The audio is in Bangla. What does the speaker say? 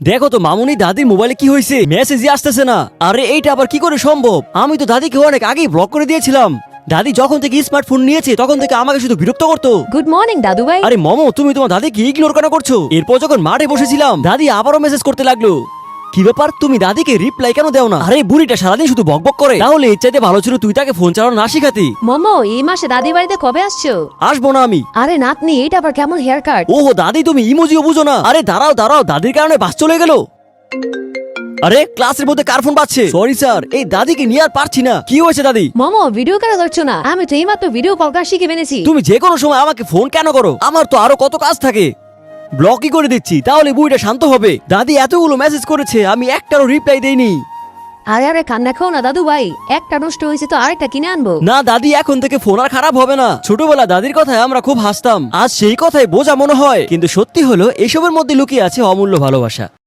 দেখো তো মামুনি, দাদির মোবাইলে কি হয়েছে, মেসেজই আসতেছে না। আরে এইটা আবার কি করে সম্ভব? আমি তো দাদিকে অনেক আগেই ব্লক করে দিয়েছিলাম। দাদি যখন থেকে স্মার্টফোন নিয়েছে তখন থেকে আমাকে শুধু বিরক্ত করতো। গুড মর্নিং দাদু ভাই। আরে মমো, তুমি তোমার দাদিকে ইগনোর কেন করছো? এরপর যখন মাঠে বসেছিলাম দাদি আবারও মেসেজ করতে লাগলো। কি ব্যাপার, তুমি দাদিকে রিপ্লাই কেন দাও না? আরে বুড়িটা সারাদিন শুধু বকবক করে, তাহলে এর চাইতে ভালো ছিল তুই তাকে ফোন চালানো না শিখাতি। মোমো, এই মাসে দাদি বাড়িতে কবে আসছো? আসবো না আমি। আরে নাতনি, এইটা আবার কেমন হেয়ার কাট? ওহো দাদি, তুমি ইমোজিও বুঝো না। আরে দাঁড়াও দাঁড়াও, দাদির কারণে বাস চলে গেল। আরে ক্লাসের মধ্যে কার ফোন বাজছে? সরি স্যার, এই দাদিকে নিয়ে আর পারছি না। কি হয়েছে দাদি? মোমো, ভিডিও কেন ধরছো না? আমি তো এইমাত্র ভিডিও কল করা শিখে ফেলেছি। তুমি যে কোনো সময় আমাকে ফোন কেন করো? আমার তো আরো কত কাজ থাকে। ব্লকই করে দিচ্ছি, তাহলে বুড়িটা শান্ত হবে। দাদি এতগুলো মেসেজ করেছে, আমি একটারও রিপ্লাই দেইনি। আরে আরে কান্না খাও না দাদু ভাই, একটা নষ্ট হয়েছে তো আরেকটা কিনে আনবো। না দাদি, এখন থেকে ফোন আর খারাপ হবে না। ছোটবেলা দাদির কথায় আমরা খুব হাসতাম, আজ সেই কথাই বোঝা মনে হয়। কিন্তু সত্যি হলো এসবের মধ্যে লুকিয়ে আছে অমূল্য ভালোবাসা।